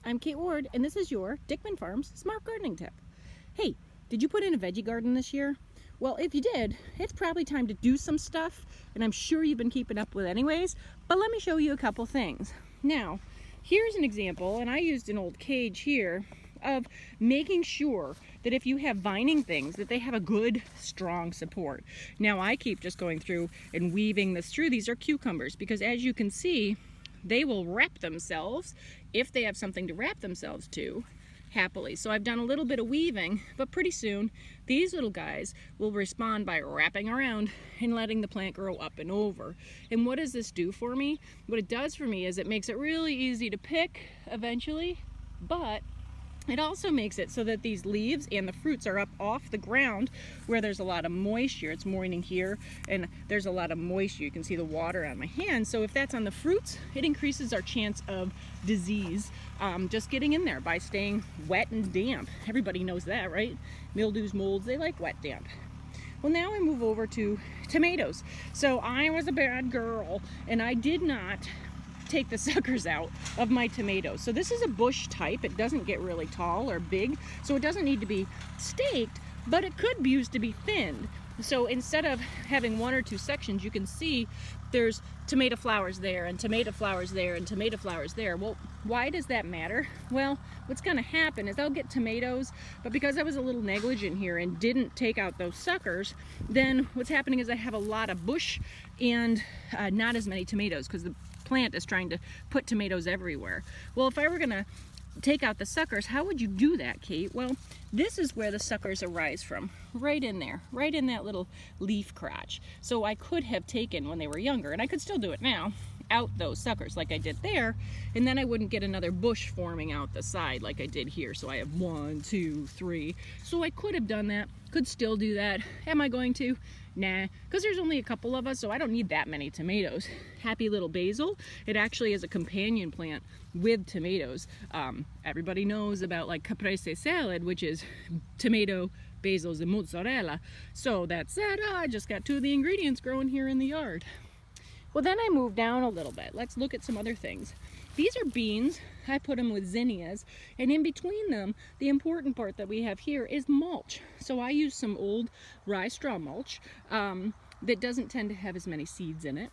I'm Kate Ward, and this is your Dickman Farms Smart Gardening Tip. Hey, did you put in a veggie garden this year? Well, if you did, it's probably time to do some stuff, and I'm sure you've been keeping up with anyways, but let me show you a couple things. Now, here's an example, and I used an old cage here, of making sure that if you have vining things, that they have a good, strong support. Now, I keep just going through and weaving this through. These are cucumbers, because as you can see, they will wrap themselves if they have something to wrap themselves to happily. So I've done a little bit of weaving, but pretty soon these little guys will respond by wrapping around and letting the plant grow up and over. And what does this do for me? What it does for me is it makes it really easy to pick eventually, but it also makes it so that these leaves and the fruits are up off the ground where there's a lot of moisture. It's morning here and there's a lot of moisture. You can see the water on my hands. So if that's on the fruits, it increases our chance of disease just getting in there by staying wet and damp. Everybody knows that, right? Mildews, molds, they like wet, damp. Well, now I move over to tomatoes. So I was a bad girl and I did not take the suckers out of my tomatoes. So this is a bush type. It doesn't get really tall or big, so it doesn't need to be staked, but it could be used to be thinned. So instead of having one or two sections, you can see there's tomato flowers there and tomato flowers there and tomato flowers there. Well, why does that matter? Well, what's going to happen is I'll get tomatoes, but because I was a little negligent here and didn't take out those suckers, then what's happening is I have a lot of bush and not as many tomatoes because the plant is trying to put tomatoes everywhere. Well, if I were gonna take out the suckers, how would you do that, Kate? Well, this is where the suckers arise from, right in there, right in that little leaf crotch. So I could have taken, when they were younger, and I could still do it now, out those suckers like I did there, and then I wouldn't get another bush forming out the side like I did here. So I have 1, 2, 3. So I could have done that, could still do that. Am I going to? Nah, because there's only a couple of us, so I don't need that many tomatoes. Happy little basil, it actually is a companion plant with tomatoes. Everybody knows about like caprese salad, which is tomato, basils, and mozzarella. So that's it. I just got 2 of the ingredients growing here in the yard. Well, then I moved down a little bit. Let's look at some other things. These are beans. I put them with zinnias, and in between them, the important part that we have here is mulch. So I use some old rye straw mulch that doesn't tend to have as many seeds in it,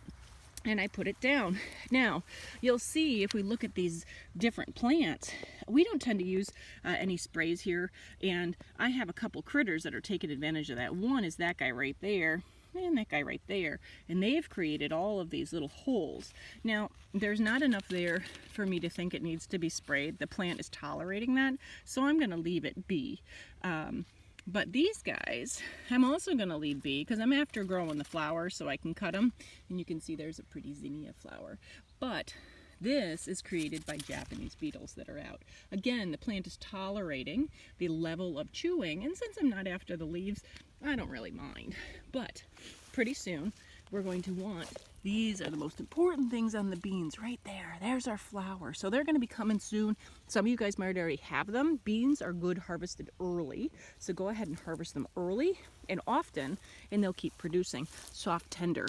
and I put it down. Now, you'll see if we look at these different plants, we don't tend to use any sprays here, and I have a couple critters that are taking advantage of that. One is that guy right there, and that guy right there, and they've created all of these little holes. Now, there's not enough there for me to think it needs to be sprayed. The plant is tolerating that, so I'm going to leave it be. But these guys, I'm also going to leave be because I'm after growing the flowers so I can cut them, and you can see there's a pretty zinnia flower. But this is created by Japanese beetles that are out. Again, the plant is tolerating the level of chewing, and since I'm not after the leaves, I don't really mind. But pretty soon, we're going to want, these are the most important things on the beans right there. There's our flower. So they're going to be coming soon. Some of you guys might already have them. Beans are good harvested early, so go ahead and harvest them early and often, and they'll keep producing soft, tender.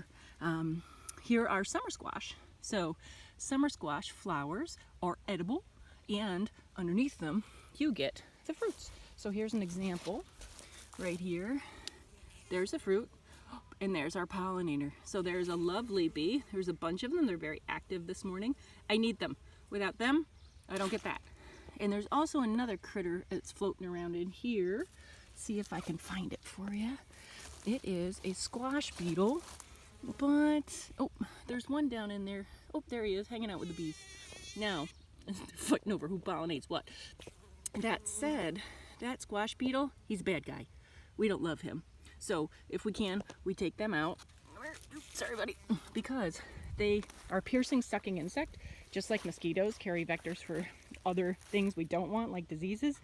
Here are summer squash. So summer squash flowers are edible, and underneath them you get the fruits. So here's an example right here. There's a fruit, and there's our pollinator. So there's a lovely bee. There's a bunch of them. They're very active this morning. I need them. Without them, I don't get that. And there's also another critter that's floating around in here. See if I can find it for you. It is a squash beetle, but oh, there's one down in there. Oh, there he is, hanging out with the bees. Now, they're fighting over who pollinates what. That said, that squash beetle, he's a bad guy. We don't love him. So if we can, we take them out. Sorry, buddy. Because they are a piercing, sucking insect, just like mosquitoes carry vectors for other things we don't want, like diseases.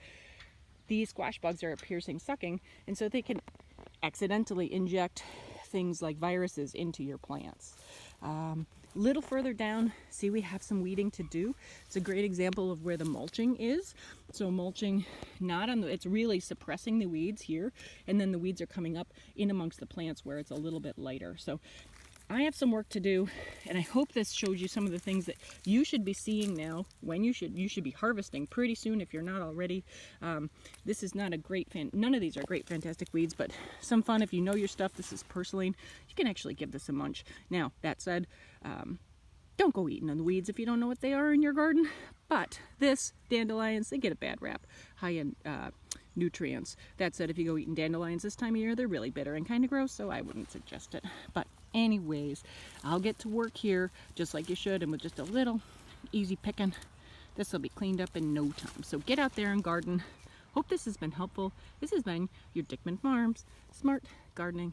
These squash bugs are a piercing, sucking, and so they can accidentally inject things like viruses into your plants. Little further down, see we have some weeding to do. It's a great example of where the mulching is. So mulching, not on the, it's really suppressing the weeds here, and then the weeds are coming up in amongst the plants where it's a little bit lighter. So I have some work to do, and I hope this shows you some of the things that you should be seeing now. When you should be harvesting pretty soon if you're not already. This is not a great none of these are great fantastic weeds, but some fun if you know your stuff. This is purslane. You can actually give this a munch. Now that said, don't go eating on the weeds if you don't know what they are in your garden. But this, dandelions, they get a bad rap, high in nutrients. That said, if you go eating dandelions this time of year, they're really bitter and kind of gross, so I wouldn't suggest it. But anyways, I'll get to work here just like you should, and with just a little easy picking, this will be cleaned up in no time. So get out there and garden. Hope this has been helpful. This has been your Dickman Farms Smart Gardening